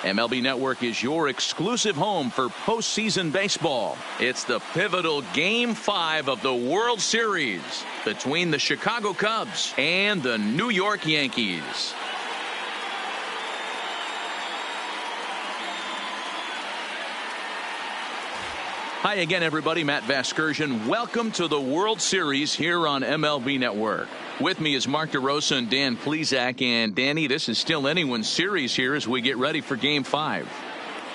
MLB Network is your exclusive home for postseason baseball. It's the pivotal Game 5 of the World Series between the Chicago Cubs and the New York Yankees. Hi again, everybody. Matt Vasgersian. Welcome to the World Series here on MLB Network. With me is Mark DeRosa and Dan Plesac. And Danny, this is still anyone's series here as we get ready for Game 5.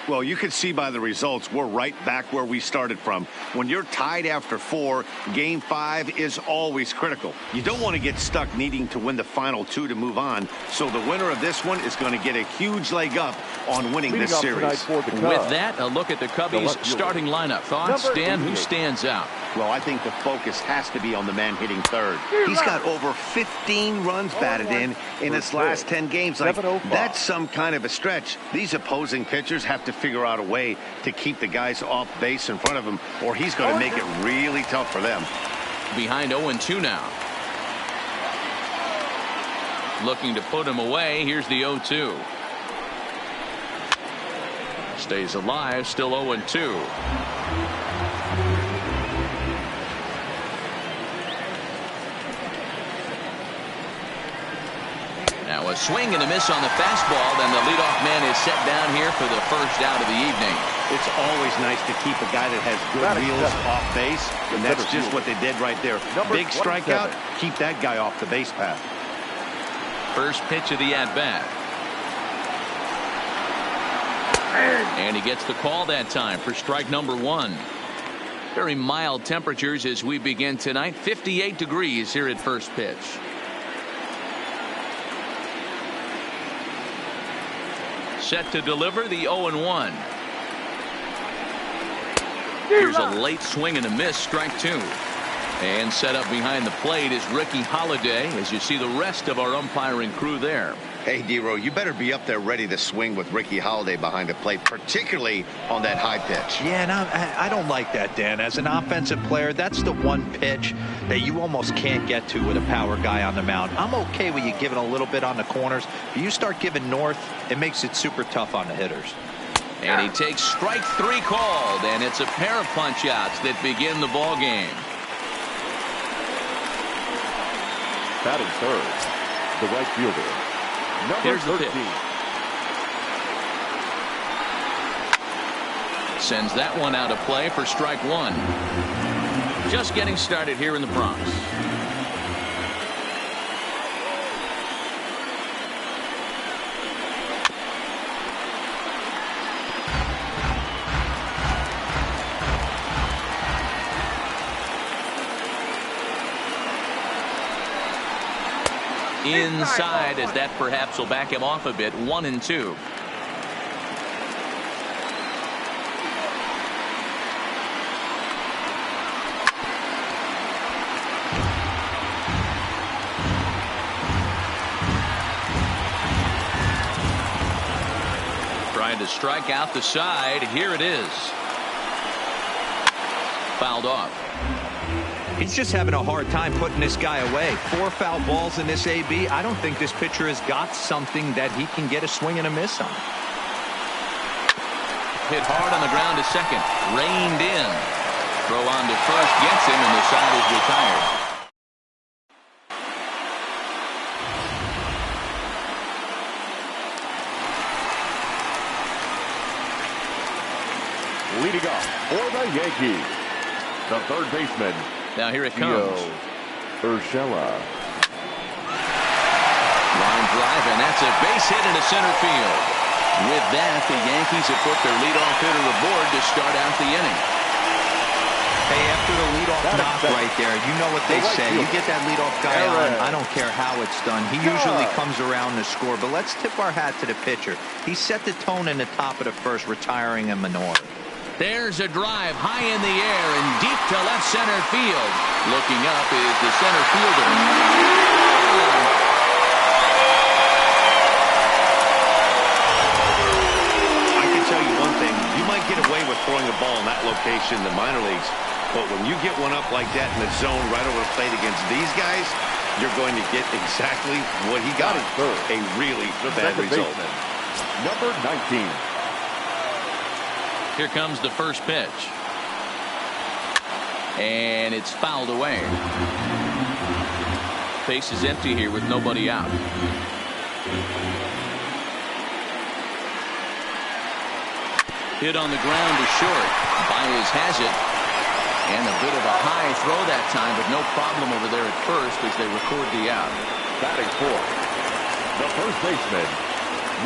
Well, you can see by the results, we're right back where we started from. When you're tied after 4, Game 5 is always critical. You don't want to get stuck needing to win the final 2 to move on. So the winner of this one is going to get a huge leg up on winning this series. With that, a look at the Cubbies' starting lineup. Thoughts, Dan? Who stands out? Well, I think the focus has to be on the man hitting third. He's got over 15 runs batted in his last 10 games. Like, that's some kind of a stretch. These opposing pitchers have to figure out a way to keep the guys off base in front of him, or he's going to make it really tough for them. Behind 0-2 now. Looking to put him away. Here's the 0-2. Stays alive, still 0-2. Now a swing and a miss on the fastball. Then the leadoff man is set down here for the first out of the evening. It's always nice to keep a guy that has good wheels off base, and that's just what they did right there. Big strikeout, keep that guy off the base path. First pitch of the at-bat. And he gets the call that time for strike number 1. Very mild temperatures as we begin tonight. 58 degrees here at first pitch. Set to deliver the 0-1. Here's a late swing and a miss, strike 2. And set up behind the plate is Ricky Holiday as you see the rest of our umpiring crew there. Hey, D-Row, you better be up there ready to swing with Ricky Holiday behind the plate, particularly on that high pitch. Yeah, and I don't like that, Dan. As an offensive player, that's the one pitch that you almost can't get to with a power guy on the mound. I'm okay with you giving a little bit on the corners, but you start giving north, it makes it super tough on the hitters. And he takes strike 3 called, and it's a pair of punch-outs that begin the ball game. Batting third, the right fielder, number 13. Sends that one out of play for strike 1. Just getting started here in the Bronx. Inside, as that perhaps will back him off a bit. 1-2. Trying to strike out the side. Here it is. Fouled off. He's just having a hard time putting this guy away. 4 foul balls in this AB. I don't think this pitcher has got something that he can get a swing and a miss on. Hit hard on the ground to second. Reined in. Throw on to first gets him, and the side is retired. Leading off for the Yankees, the third baseman. Now here it comes. Urshela. Line drive, and that's a base hit into center field. With that, the Yankees have put their leadoff hitter aboard to start out the inning. Hey, after the leadoff knock right there, you know what they say. You get that leadoff guy on, I don't care how it's done. He usually comes around to score, but let's tip our hat to the pitcher. He set the tone in the top of the first, retiring a Minor. There's a drive high in the air and deep to left center field. Looking up is the center fielder. I can tell you one thing. You might get away with throwing a ball in that location in the minor leagues, but when you get one up like that in the zone right over the plate against these guys, you're going to get exactly what he got. A really bad result. number 19. Here comes the first pitch. And it's fouled away. Base is empty here with nobody out. Hit on the ground to short. Baez has it. And a bit of a high throw that time, but no problem over there at first as they record the out. Batting fourth, the first baseman,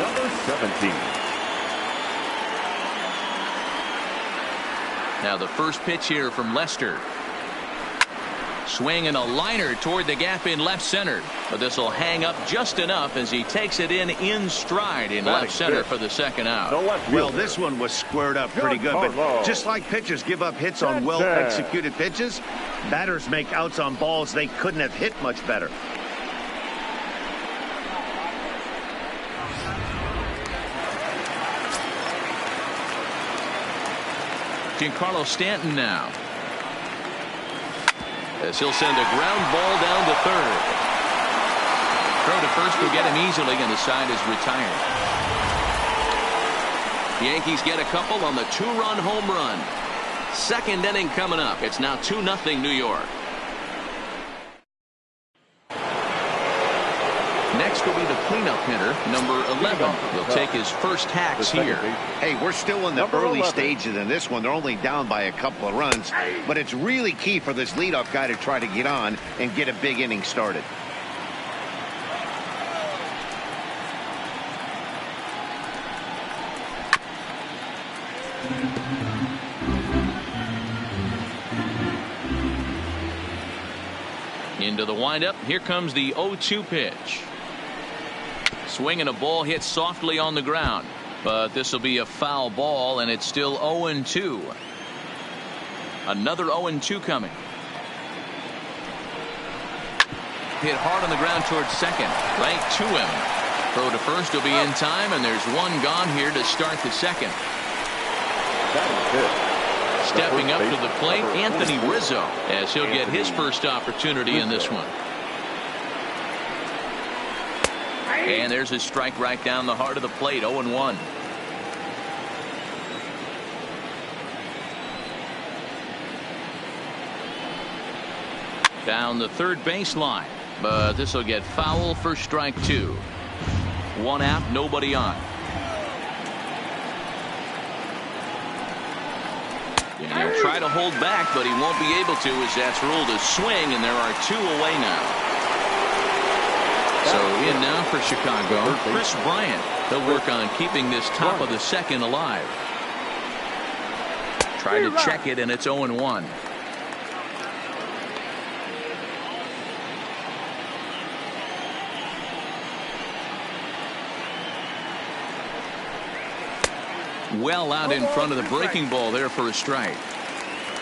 number 17. Now the first pitch here from Lester. Swing and a liner toward the gap in left center. But this will hang up just enough as he takes it in stride in left center for the second out. Well, this one was squared up pretty good. But just like pitchers give up hits on well-executed pitches, batters make outs on balls they couldn't have hit much better. Giancarlo Stanton now. As he'll send a ground ball down to third. Throw to first will get him easily, and the side is retired. The Yankees get a couple on the two-run home run. Second inning coming up. It's now 2-0 New York. Next will be the cleanup hitter, number 11. He'll take his first hacks here. Hey, we're still in the early stages in this one. They're only down by a couple of runs, but it's really key for this leadoff guy to try to get on and get a big inning started. Into the windup. Here comes the 0-2 pitch. Swing and a ball hit softly on the ground, but this will be a foul ball, and it's still 0-2. Another 0-2 coming. Hit hard on the ground towards second, right to him. Throw to first will be in time, and there's one gone here to start the second. Stepping up to the plate, Anthony Rizzo, as he'll get his first opportunity in this one. And there's a strike right down the heart of the plate. 0-1. Down the third baseline, but this will get foul for strike two. One out, nobody on. And he'll try to hold back, but he won't be able to, as that's ruled a swing, and there are two away now. So in now for Chicago, Chris Bryant. He'll work on keeping this top of the second alive. Try to check it, and it's 0-1. Well out in front of the breaking ball there for a strike.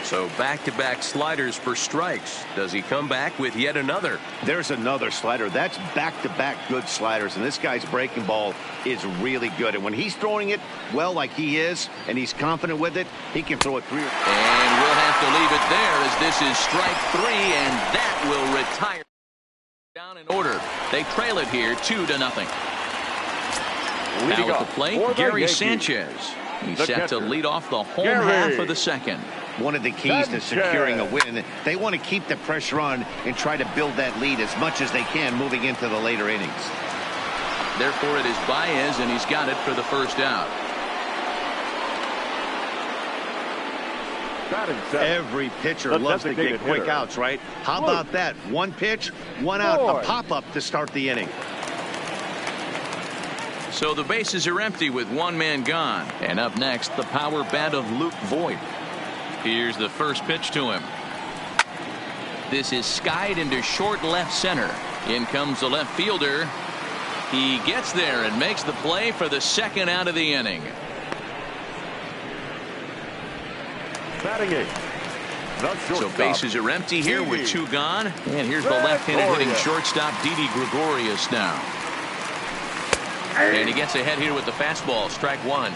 So back-to-back sliders for strikes. Does he come back with yet another? There's another slider. That's back-to-back good sliders, and this guy's breaking ball is really good. And when he's throwing it well like he is, and he's confident with it, he can throw it through. And we'll have to leave it there, as this is strike three, and that will retire. Down in order. They trail it here 2-0. Now at the plate, Gary Sanchez. He's set to lead off the home half of the second. One of the keys to securing a win, they want to keep the pressure on and try to build that lead as much as they can moving into the later innings. Therefore, it is Baez, and he's got it for the first out. Every pitcher loves to get quick outs, right? How about that? One pitch, one out, a pop-up to start the inning. So the bases are empty with one man gone. And up next, the power bat of Luke Voigt. Here's the first pitch to him. This is skied into short left center. In comes the left fielder. He gets there and makes the play for the second out of the inning. Batting eight. So bases are empty here with two gone. And here's the left-handed hitting shortstop Didi Gregorius now. And he gets ahead here with the fastball. Strike one.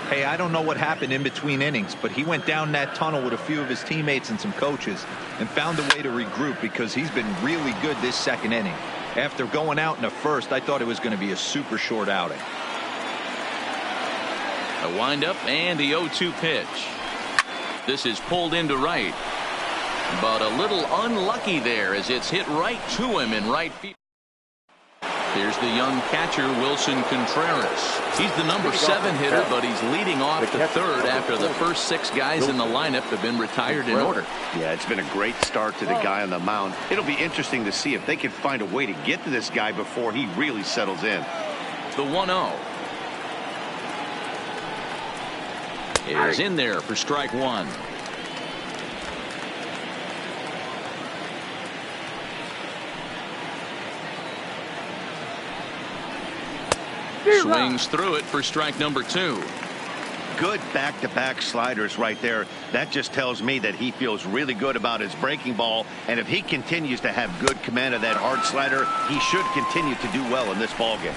Hey, I don't know what happened in between innings, but he went down that tunnel with a few of his teammates and some coaches and found a way to regroup, because he's been really good this second inning. After going out in the first, I thought it was going to be a super short outing. A windup and the 0-2 pitch. This is pulled into right, but a little unlucky there as it's hit right to him in right field. Here's the young catcher, Wilson Contreras. He's the number 7 hitter, but he's leading off the third after the first 6 guys in the lineup have been retired in order. Yeah, it's been a great start to the guy on the mound. It'll be interesting to see if they can find a way to get to this guy before he really settles in. The 1-0 is in there for strike 1. Swings through it for strike number 2. Good back-to-back sliders right there. That just tells me that he feels really good about his breaking ball, and if he continues to have good command of that hard slider, he should continue to do well in this ballgame.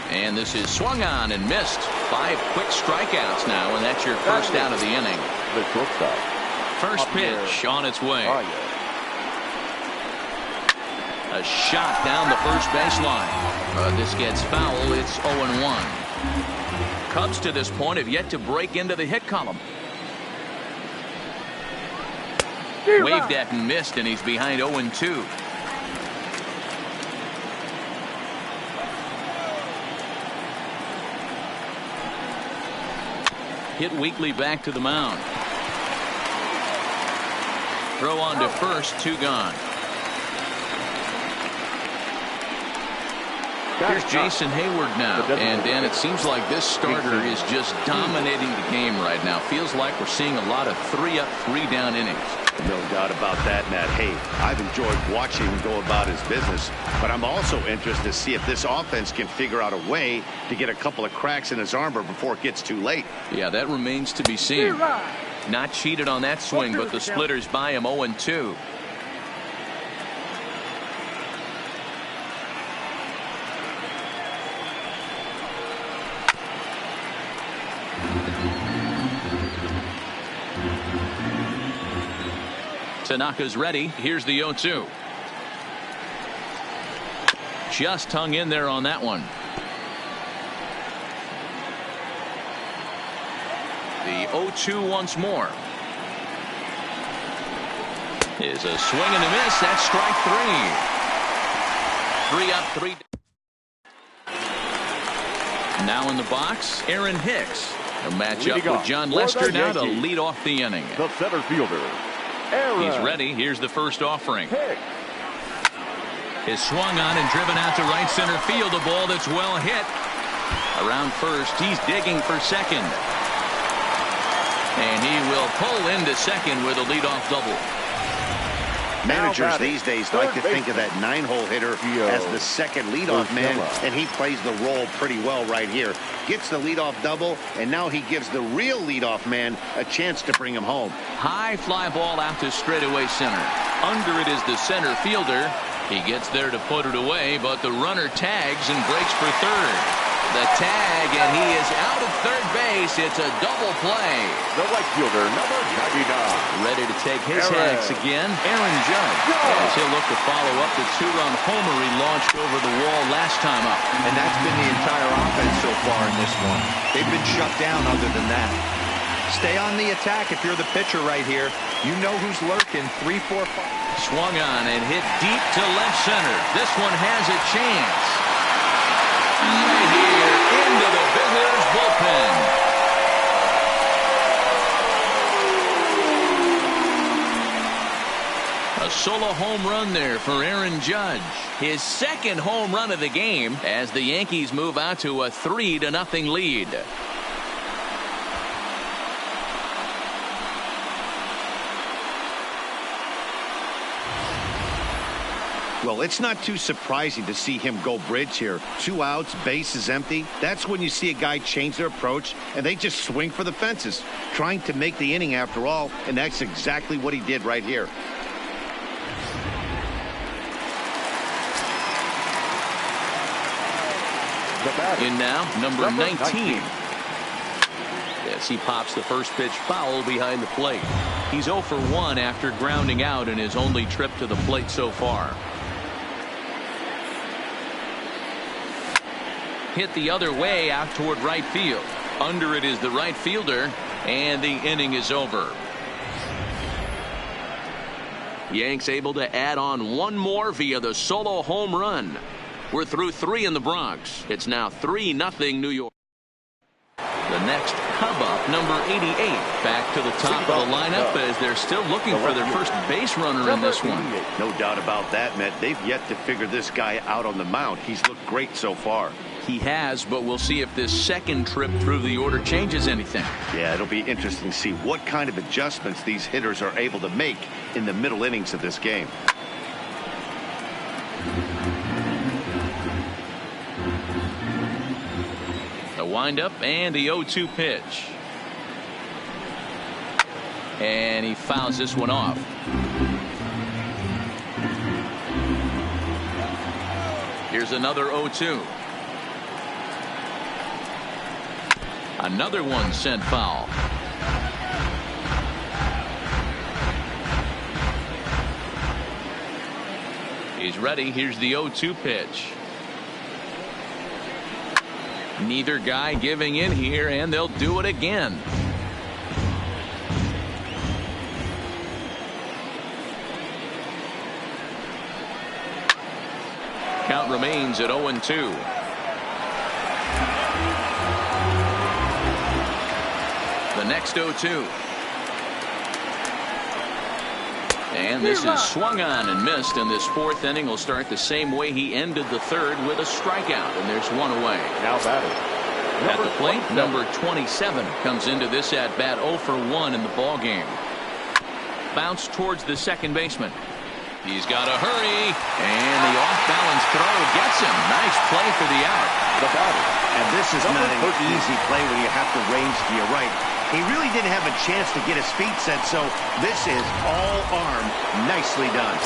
And this is swung on and missed. 5 quick strikeouts now, and that's your first out of the inning. First pitch on its way. A shot down the first baseline. This gets foul. It's 0-1. Cubs to this point have yet to break into the hit column. Waved at and missed, and he's behind 0-2. Hit weakly back to the mound. Throw on to first, 2 gone. Here's Jason Hayward now, and Dan, it seems like this starter is just dominating the game right now. Feels like we're seeing a lot of 3-up, 3-down innings. No doubt about that, Matt. Hey, I've enjoyed watching him go about his business, but I'm also interested to see if this offense can figure out a way to get a couple of cracks in his armor before it gets too late. Yeah, that remains to be seen. Not cheated on that swing, but the splitters by him 0-2. Tanaka's ready. Here's the 0-2. Just hung in there on that one. The 0-2 once more. Is a swing and a miss. That's strike 3. 3 up, 3 down. Now in the box, Aaron Hicks. A matchup with John Lester now to lead off the inning. The center fielder, He's ready. Here's the first offering. Is swung on and driven out to right center field. A ball that's well hit. Around first, he's digging for second. And he will pull into second with a leadoff double. Managers these days like to think of that 9-hole hitter as the second leadoff man, and he plays the role pretty well right here. Gets the leadoff double, and now he gives the real leadoff man a chance to bring him home. High fly ball out to straightaway center. Under it is the center fielder. He gets there to put it away, but the runner tags and breaks for third. The tag, and he is out of third base. It's a double play. The right fielder, number 99. Ready to take his hacks again, Aaron Judge. As he'll look to follow up the 2-run homer he launched over the wall last time up. And that's been the entire offense so far in this one. They've been shut down other than that. Stay on the attack if you're the pitcher right here. You know who's lurking. 3, 4, 5. Swung on and hit deep to left center. This one has a chance. Right here into the visitors' bullpen. A solo home run there for Aaron Judge. His second home run of the game as the Yankees move out to a 3-0 lead. Well, it's not too surprising to see him go bridge here. 2 outs, base is empty. That's when you see a guy change their approach, and they just swing for the fences, trying to make the inning after all, and that's exactly what he did right here. In now, number 19. Yes, he pops the first pitch foul behind the plate. He's 0 for 1 after grounding out in his only trip to the plate so far. Hit the other way out toward right field. Under it is the right fielder, and the inning is over. Yanks able to add on one more via the solo home run. We're through 3 in the Bronx. It's now 3-0 New York. The next Cub up, number 88, back to the top of the lineup as they're still looking for their first base runner in this one. No doubt about that, Matt. They've yet to figure this guy out on the mound. He's looked great so far. He has, but we'll see if this second trip through the order changes anything. Yeah, it'll be interesting to see what kind of adjustments these hitters are able to make in the middle innings of this game. The windup and the 0-2 pitch. And he fouls this one off. Here's another 0-2. Another one sent foul. He's ready. Here's the 0-2 pitch. Neither guy giving in here, and they'll do it again. Count remains at 0-2. The next 0-2. And this is swung on and missed, and this 4th inning will start the same way he ended the 3rd with a strikeout, and there's one away. Now batting. At the plate, number 27 comes into this at bat 0 for 1 in the ball game. Bounce towards the second baseman. He's got to hurry, and the off-balance throw gets him. Nice play for the out. The batter. And this is not an easy play when you have to range to your right. He really didn't have a chance to get his feet set, so this is all arm. Nicely done.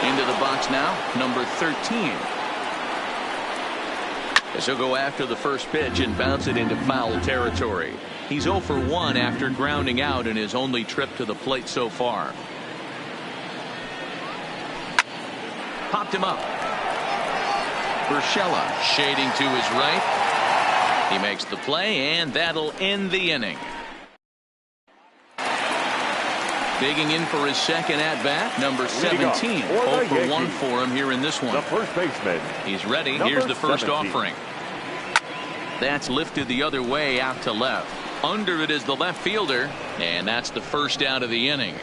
Into the box now, number 13. As he'll go after the first pitch and bounce it into foul territory. He's 0 for 1 after grounding out in his only trip to the plate so far. Popped him up. Urshela shading to his right. He makes the play, and that'll end the inning. Digging in for his second at-bat, number 17. 0 for 1 for him here in this one. The first baseman. He's ready. Here's the first offering. That's lifted the other way out to left. Under it is the left fielder, and that's the first out of the inning.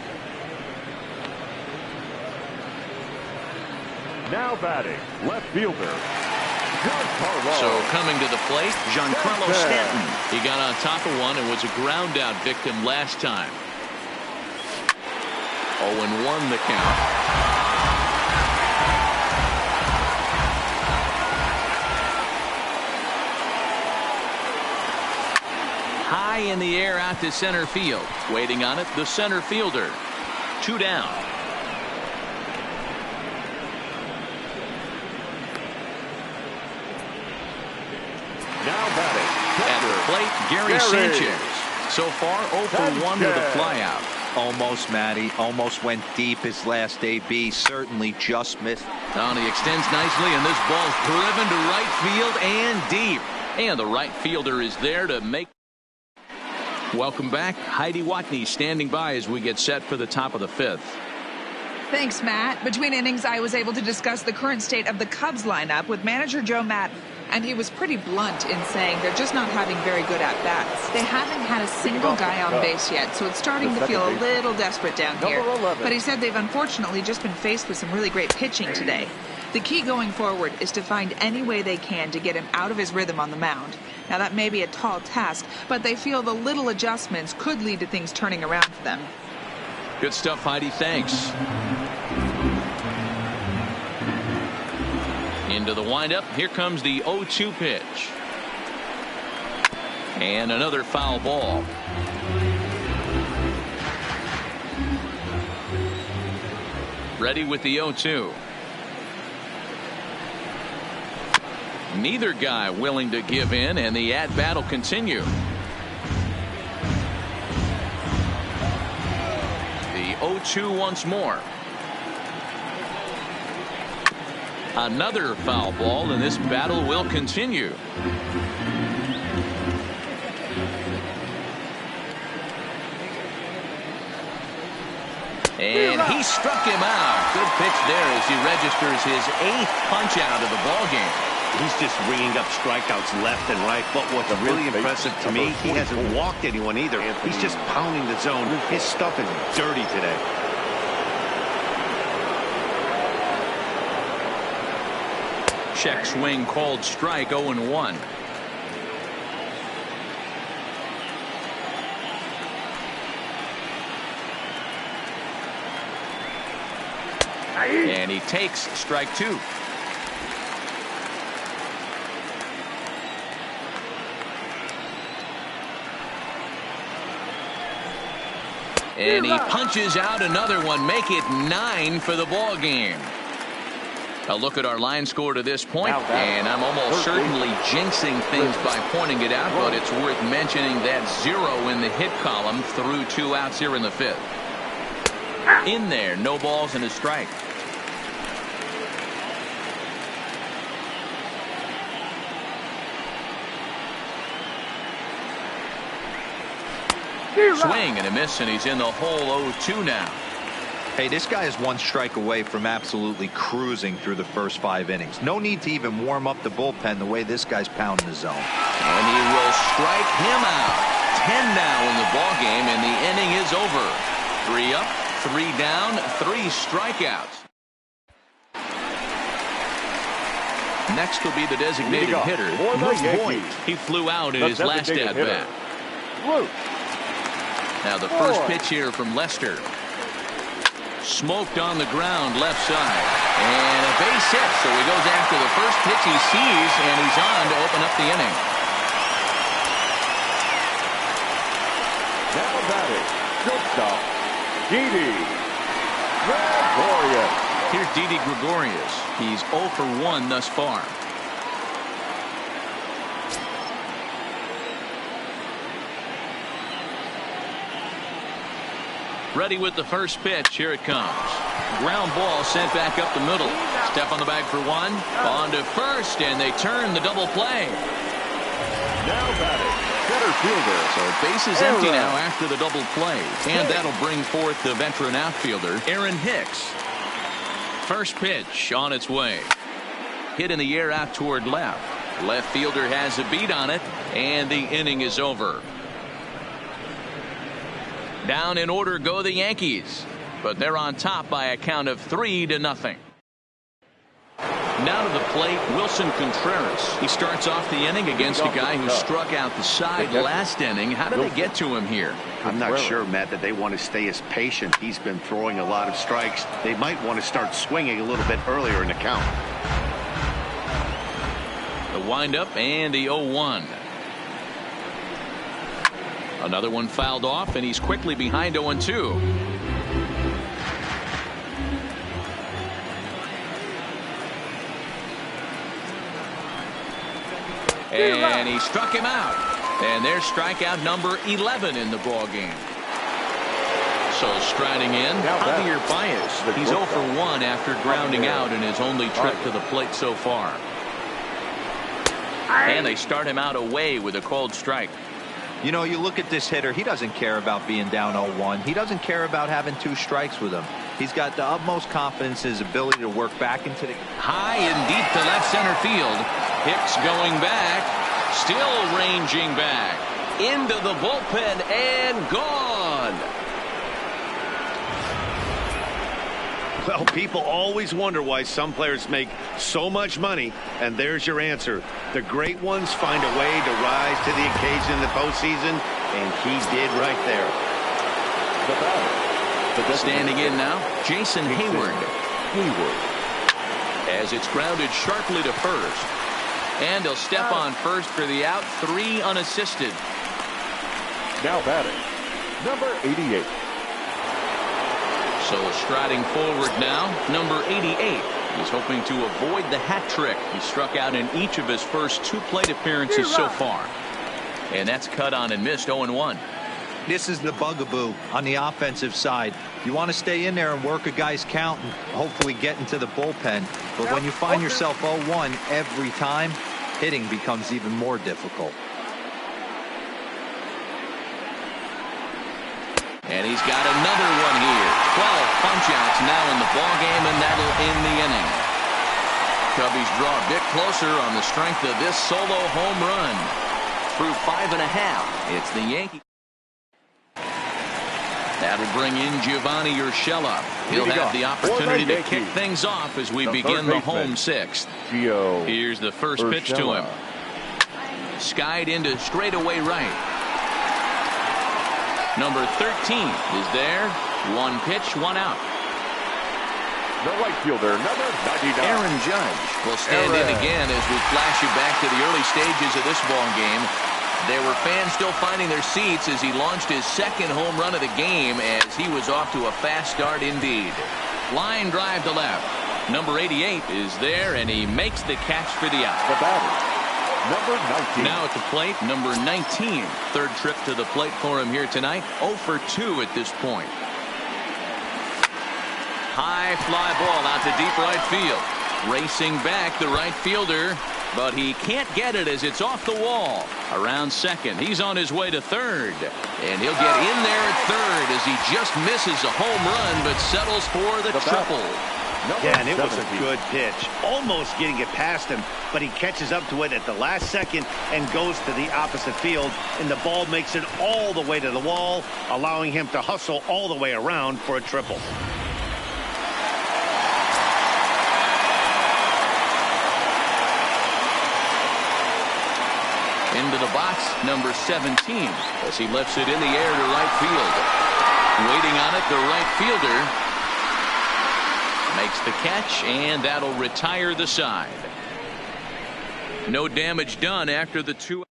Now batting, left fielder. So coming to the plate, Giancarlo Stanton. He got on top of one and was a ground out victim last time. 0-1 the count. High in the air out to center field. Waiting on it, the center fielder. 2 down. Now batting. At the plate, Gary Sanchez. So far 0 for 1 with a flyout. Almost, Matty. Almost went deep his last AB. Certainly just missed. Now he extends nicely, and this ball's driven to right field and deep. And the right fielder is there to make. Welcome back. Heidi Watney standing by as we get set for the top of the 5th. Thanks, Matt. Between innings, I was able to discuss the current state of the Cubs lineup with manager Joe Madden. And he was pretty blunt in saying they're just not having very good at-bats. They haven't had a single guy on base yet, so it's starting to feel a little desperate down here. But he said they've unfortunately just been faced with some really great pitching today. The key going forward is to find any way they can to get him out of his rhythm on the mound. Now, that may be a tall task, but they feel the little adjustments could lead to things turning around for them. Good stuff, Heidi. Thanks. Into the windup. Here comes the 0-2 pitch. And another foul ball. Ready with the 0-2. Neither guy willing to give in, and the at-bat will continue. The 0-2 once more. Another foul ball, and this battle will continue. And he struck him out. Good pitch there as he registers his 8th punch out of the ball game. He's just ringing up strikeouts left and right. But what's really impressive to me, he hasn't walked anyone either. He's just pounding the zone. His stuff is dirty today. Check swing called strike, 0-1. And he takes strike 2. And he punches out another one. Make it 9 for the ball game. A look at our line score to this point, and I'm almost certainly jinxing things by pointing it out, but it's worth mentioning that 0 in the hit column through 2 outs here in the 5th. In there, no balls and a strike. Swing and a miss, and he's in the hole. 0-2 now. Hey, this guy is 1 strike away from absolutely cruising through the first 5 innings. No need to even warm up the bullpen the way this guy's pounding the zone. And he will strike him out. 10 now in the ball game, and the inning is over. 3 up, 3 down, 3 strikeouts. Next will be the designated hitter, Luke Voigt. He flew out in his last at-bat. Now the first pitch here from Lester. Smoked on the ground left side. And a base hit. So he goes after the first pitch he sees, and he's on to open up the inning. Now batting, shortstop, Didi Gregorius. Here's Didi Gregorius. He's 0 for 1 thus far. Ready with the first pitch. Here it comes. Ground ball sent back up the middle. Step on the bag for 1. On to first, and they turn the double play. Now batting, center fielder. So base is empty now after the double play. And that'll bring forth the veteran outfielder, Aaron Hicks. First pitch on its way. Hit in the air out toward left. Left fielder has a beat on it, and the inning is over. Down in order go the Yankees, but they're on top by a count of 3-0. Now to the plate, Wilson Contreras. He starts off the inning against a guy who struck out the side last inning. How did they get to him here? I'm not sure, Matt, that they want to stay as patient. He's been throwing a lot of strikes. They might want to start swinging a little bit earlier in the count. The windup and the 0-1. Another one fouled off, and he's quickly behind 0-2. And he struck him out. And there's strikeout number 11 in the ball game. So striding in, Javier Baez. He's 0 for 1 after grounding out in his only trip to the plate so far. And they start him out away with a called strike. You know, you look at this hitter, he doesn't care about being down 0-1. He doesn't care about having 2 strikes with him. He's got the utmost confidence in his ability to work back into the... High and deep to left center field. Hicks going back. Still ranging back. Into the bullpen and gone. Well, people always wonder why some players make so much money, and there's your answer. The great ones find a way to rise to the occasion in the postseason, and he did right there. Standing in now, Jason Hayward. As it's grounded sharply to first. And he'll step on first for the out. 3 unassisted. Now batting, number 88. So striding forward now, number 88. He's hoping to avoid the hat trick. He struck out in each of his first 2 plate appearances so far. And that's cut on and missed. 0-1. This is the bugaboo on the offensive side. You want to stay in there and work a guy's count and hopefully get into the bullpen. But when you find yourself 0-1 every time, hitting becomes even more difficult. And he's got another one here. 12 punch-outs now in the ball game, and that'll end the inning. Cubbies draw a bit closer on the strength of this solo home run. Through 5 1/2, it's the Yankees. That'll bring in Giovanni Urshela. He'll have the opportunity to kick things off as we begin the home sixth. Here's the first pitch to him. Skied into straightaway right. Number 13 is there. One pitch, one out. The right fielder, number 99. Aaron Judge will stand in again as we flash you back to the early stages of this ball game. There were fans still finding their seats as he launched his second home run of the game, as he was off to a fast start indeed. Line drive to left. Number 88 is there, and he makes the catch for the out. The batter, number 19. Now at the plate, number 19. Third trip to the plate for him here tonight. 0 for 2 at this point. High fly ball out to deep right field. Racing back the right fielder, but he can't get it as it's off the wall. Around second, he's on his way to third, and he'll get in there at third as he just misses a home run but settles for the triple. Yeah, and it was a good pitch, almost getting it past him, but he catches up to it at the last second and goes to the opposite field, and the ball makes it all the way to the wall, allowing him to hustle all the way around for a triple. Into the box, number 17, as he lifts it in the air to right field. Waiting on it, the right fielder makes the catch, and that'll retire the side. No damage done after the two.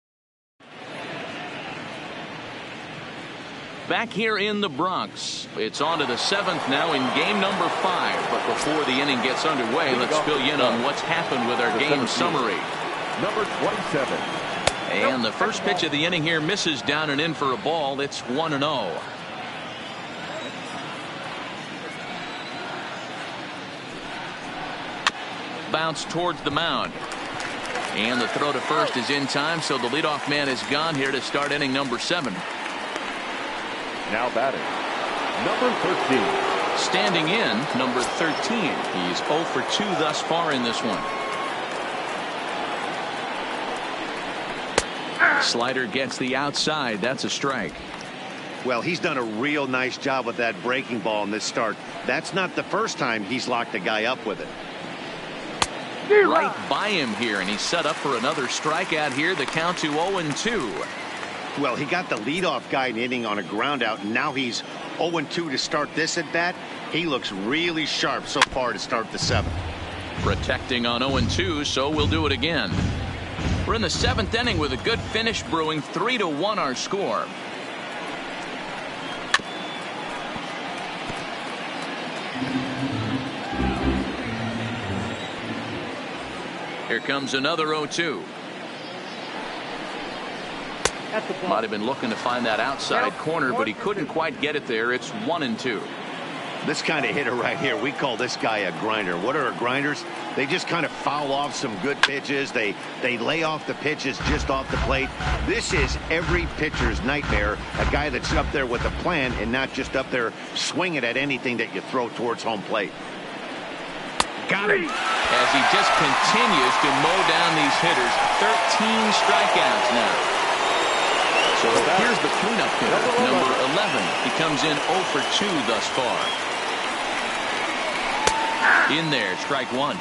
Back here in the Bronx, it's on to the 7th now in game number 5. But before the inning gets underway, let's fill you in on what's happened with our game summary. Number 27. And the first pitch of the inning here misses down and in for a ball. It's 1-0. Bounce towards the mound. And the throw to first is in time, so the leadoff man is gone here to start inning number 7. Now batting, number 13. Standing in, number 13. He's 0 for 2 thus far in this one. Slider gets the outside. That's a strike. Well, he's done a real nice job with that breaking ball in this start. That's not the first time he's locked a guy up with it. Right by him here, and he's set up for another strikeout here. The count to 0-2. Well, he got the leadoff guy in the inning on a ground out, and now he's 0-2 to start this at bat. He looks really sharp so far to start the 7th. Protecting on 0-2, so we'll do it again. We're in the 7th inning with a good finish brewing. 3-1 our score. Here comes another 0-2. Might have been looking to find that outside corner, but he couldn't quite get it there. It's 1-2. This kind of hitter right here, we call this guy a grinder. What are grinders? They just kind of foul off some good pitches. They lay off the pitches just off the plate. This is every pitcher's nightmare, a guy that's up there with a plan and not just up there swinging at anything that you throw towards home plate. Got him. As he just continues to mow down these hitters. 13 strikeouts now. So here's the cleanup hitter, number 11. He comes in 0 for 2 thus far. In there, strike 1.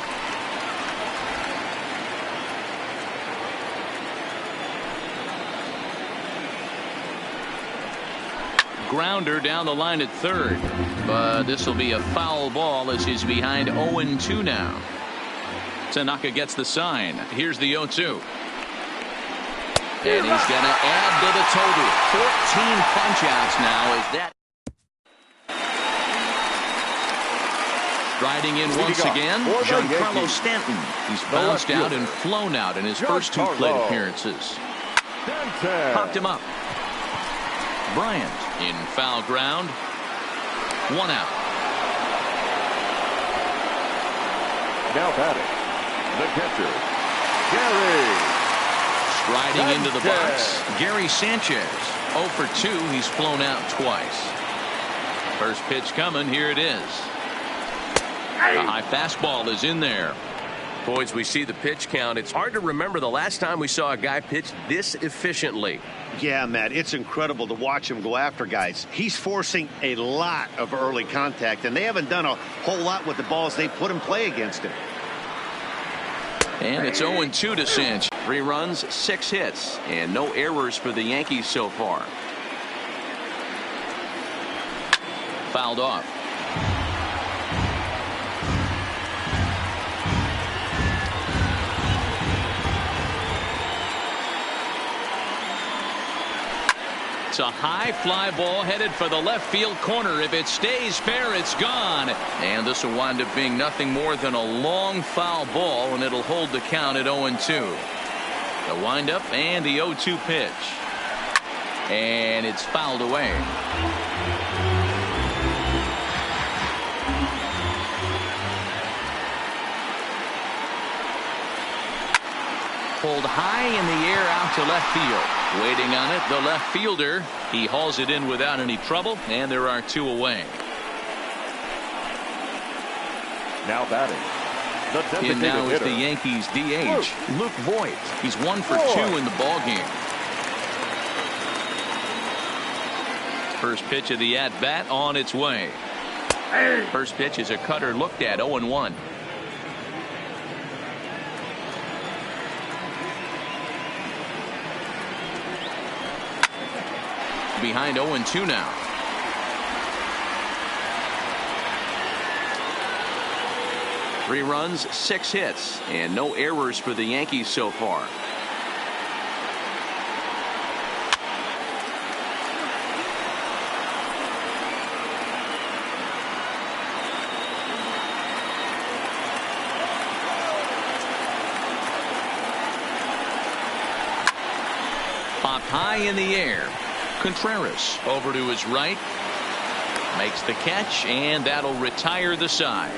Grounder down the line at third, but this will be a foul ball as he's behind 0-2 now. Tanaka gets the sign. Here's the 0-2. And he's going to add to the total. 14 punch-outs now as that. Striding in once again, Giancarlo Stanton. He's bounced out and flown out in his first 2 plate appearances. Popped him up. Bryant in foul ground. 1 out. Now batting, the catcher, Gary. Striding into the box, Gary Sanchez. 0 for 2. He's flown out twice. First pitch coming. Here it is. A high fastball is in there. Boys, we see the pitch count. It's hard to remember the last time we saw a guy pitch this efficiently. Yeah, Matt, it's incredible to watch him go after guys. He's forcing a lot of early contact, and they haven't done a whole lot with the balls they put in play against him. And it's 0-2 to Cinch. 3 runs, 6 hits, and no errors for the Yankees so far. Fouled off. It's a high fly ball headed for the left field corner. If it stays fair, it's gone. And this will wind up being nothing more than a long foul ball, and it'll hold the count at 0-2. The windup and the 0-2 pitch. And it's fouled away. Pulled high in the air out to left field. Waiting on it, the left fielder. He hauls it in without any trouble, and there are 2 away. Now batting, the designated And now is hitter, the Yankees DH, Luke Voigt. He's 1 for 2 in the ballgame. First pitch of the at-bat on its way. First pitch is a cutter looked at, 0-1. Behind 0-2 now. Three runs, 6 hits, and no errors for the Yankees so far. Popped high in the air. Contreras over to his right, makes the catch, and that'll retire the side.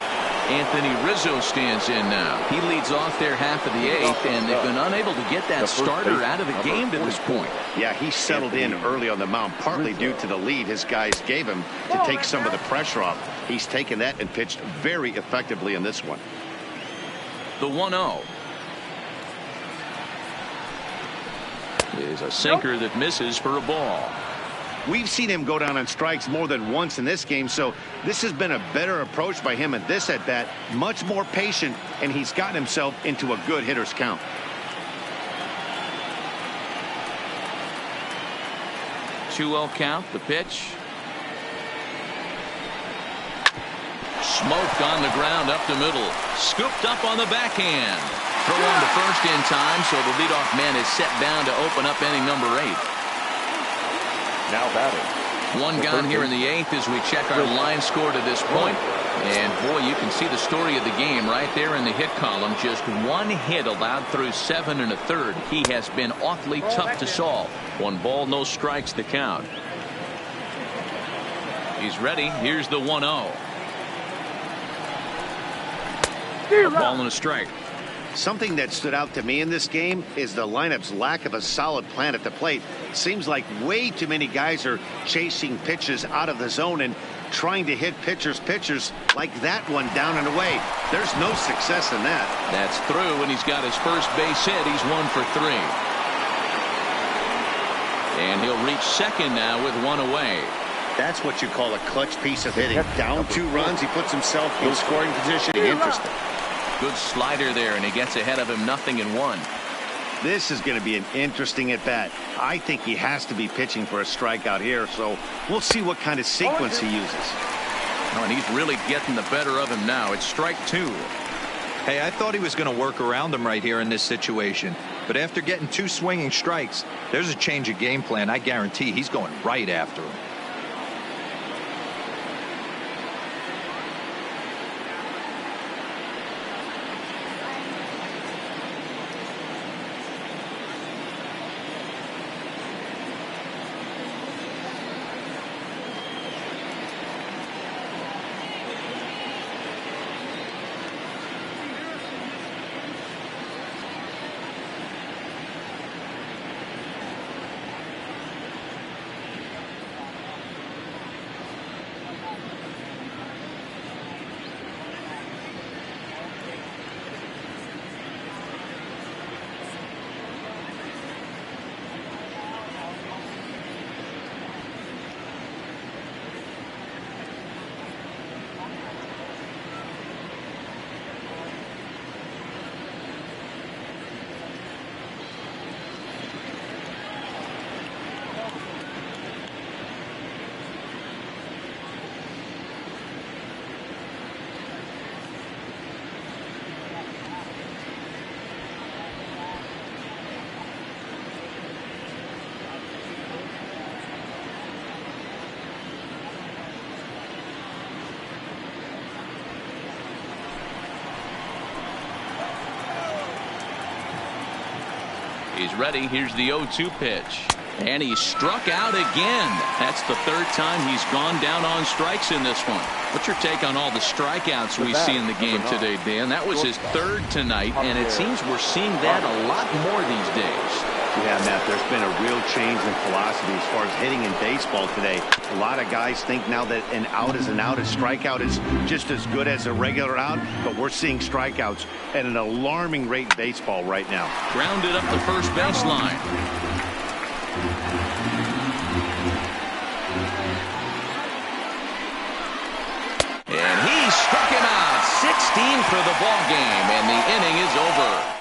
Anthony Rizzo stands in now. He leads off their half of the 8th, and they've been unable to get that starter out of the game to this point. Yeah, he settled in early on the mound, partly due to the lead his guys gave him to take some of the pressure off. He's taken that and pitched very effectively in this one. The 1-0 is a sinker that misses for a ball. We've seen him go down on strikes more than once in this game, so this has been a better approach by him at this at-bat, much more patient, and he's gotten himself into a good hitter's count. Two-0 count, the pitch. Smoked on the ground up the middle. Scooped up on the backhand. Throw on to first in time, so the leadoff man is set down to open up inning number 8. now batting. One gone here in the 8th as we check our line score to this point. And boy, you can see the story of the game right there in the hit column. Just 1 hit allowed through 7 1/3. He has been awfully tough to solve. 1 ball, no strikes to count. He's ready. Here's the 1-0. A ball and a strike. Something that stood out to me in this game is the lineup's lack of a solid plan at the plate. Seems like way too many guys are chasing pitches out of the zone and trying to hit pitchers like that one down and away. There's no success in that. That's through, and he's got his first base hit. He's 1 for 3. And he'll reach second now with 1 away. That's what you call a clutch piece of hitting. Down 2 runs, he puts himself in scoring position. Interesting. Good slider there, and he gets ahead of him 0-1. This is going to be an interesting at bat. I think he has to be pitching for a strikeout here, so we'll see what kind of sequence he uses. Oh, and he's really getting the better of him now. It's strike 2. Hey, I thought he was going to work around him right here in this situation. But after getting 2 swinging strikes, there's a change of game plan. I guarantee he's going right after him. He's ready. Here's the 0-2 pitch. And he struck out again. That's the third time he's gone down on strikes in this one. What's your take on all the strikeouts we see in the game today, Dan? That was his third tonight, and it seems we're seeing that a lot more these days. Yeah, Matt, there's been a real change in philosophy as far as hitting in baseball today. A lot of guys think now that an out is an out. A strikeout is just as good as a regular out, but we're seeing strikeouts at an alarming rate in baseball right now. Grounded up the first baseline. And he struck him out. 16 for the ball game, and the inning is over.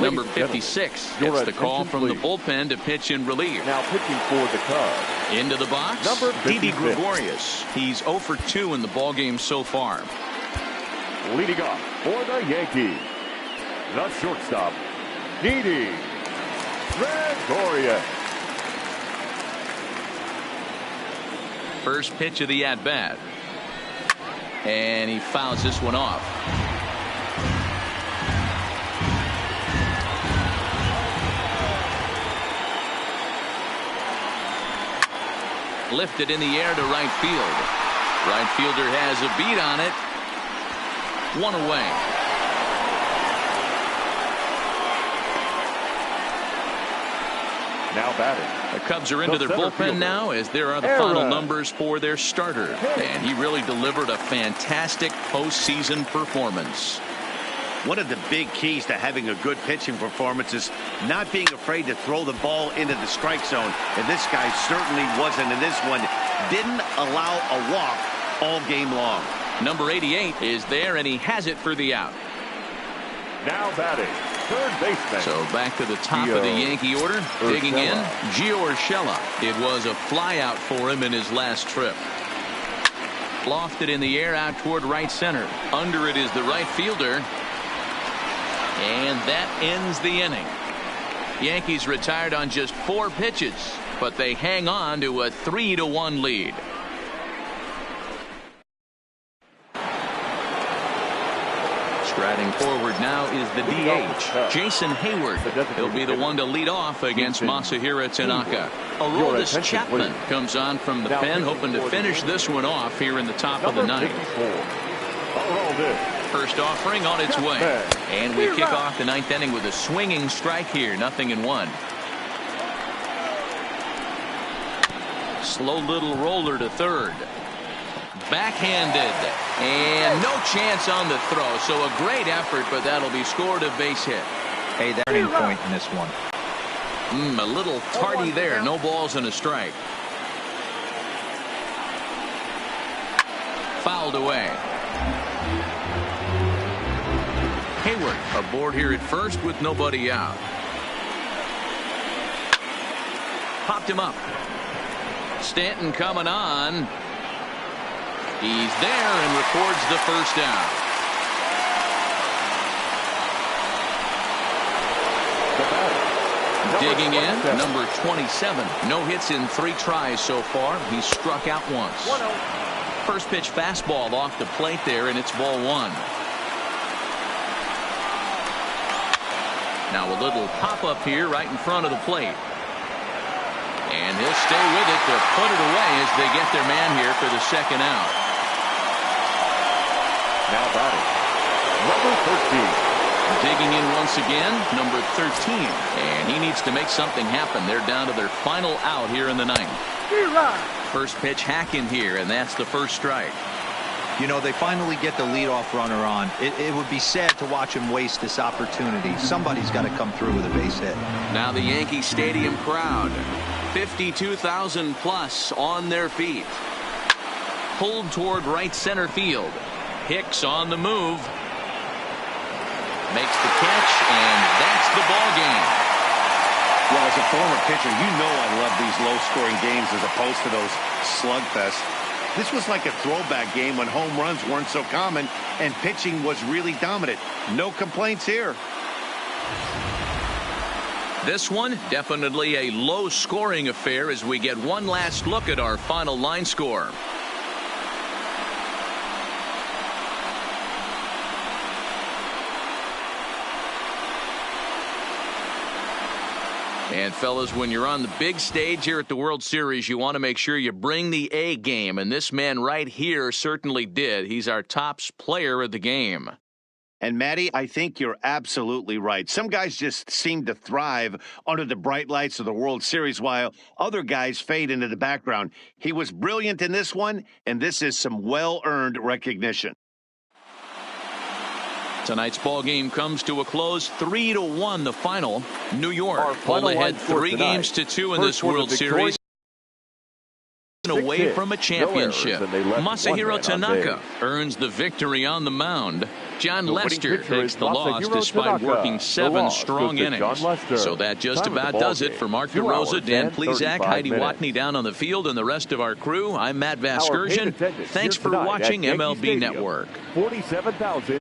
Number 56 gets the call from the bullpen to pitch in relief. Now pitching for the Cubs. Into the box, Number Didi 56. Gregorius. He's 0 for 2 in the ball game so far. Leading off for the Yankees, the shortstop, Didi Gregorius. First pitch of the at-bat. And he fouls this one off. Lifted in the air to right field. Right fielder has a beat on it. One away. Now batting. The Cubs are into their bullpen now, as there are the final numbers for their starter. And he really delivered a fantastic postseason performance. One of the big keys to having a good pitching performance is not being afraid to throw the ball into the strike zone. And this guy certainly wasn't in this one. Didn't allow a walk all game long. Number 88 is there, and he has it for the out. Now batting, third baseman. So back to the top of the Yankee order. Digging in, Gio Urshela. It was a flyout for him in his last trip. Lofted in the air out toward right center. Under it is the right fielder. And that ends the inning. Yankees retired on just 4 pitches, but they hang on to a 3-1 lead. Striding forward now is the DH, Jason Hayward. He'll be the one to lead off against Masahiro Tanaka. Aroldis Chapman comes on from the pen, hoping to finish this one off here in the top of the ninth. First offering on its way. And we kick off the ninth inning with a swinging strike here. 0-1. Slow little roller to third. Backhanded. And no chance on the throw. So a great effort, but that'll be scored a base hit. Hey, that turning point in this one. A little tardy there. No balls and a strike. Fouled away. Hayward aboard here at first with nobody out. Popped him up. Stanton coming on. He's there and records the first down. Digging in, number 27. No hits in 3 tries so far. He's struck out once. First pitch fastball off the plate there, and it's ball 1. Now a little pop-up here right in front of the plate. And he'll stay with it to put it away as they get their man here for the second out. Now batting, number 13. Digging in once again, number 13. And he needs to make something happen. They're down to their final out here in the ninth. First pitch hack in here, and that's the first strike. You know, they finally get the leadoff runner on. It would be sad to watch him waste this opportunity. Somebody's got to come through with a base hit. Now the Yankee Stadium crowd, 52,000 plus on their feet. Pulled toward right center field. Hicks on the move. Makes the catch, and that's the ball game. Well, as a former pitcher, you know I love these low-scoring games as opposed to those slugfests. This was like a throwback game when home runs weren't so common and pitching was really dominant. No complaints here. This one, definitely a low-scoring affair as we get one last look at our final line score. And fellas, when you're on the big stage here at the World Series, you want to make sure you bring the A game. And this man right here certainly did. He's our top player of the game. And, Matty, I think you're absolutely right. Some guys just seem to thrive under the bright lights of the World Series while other guys fade into the background. He was brilliant in this one, and this is some well-earned recognition. Tonight's ball game comes to a close, 3-1 the final. New York pulled ahead 3-2 in this World Series. Away from a championship. Masahiro Tanaka earns the victory on the mound. John Lester takes the loss despite working 7 strong innings. So that just about does it for Mark DeRosa, Dan Plesac, Heidi Watney down on the field, and the rest of our crew. I'm Matt Vasgersian. Thanks for watching MLB Network. 47,000.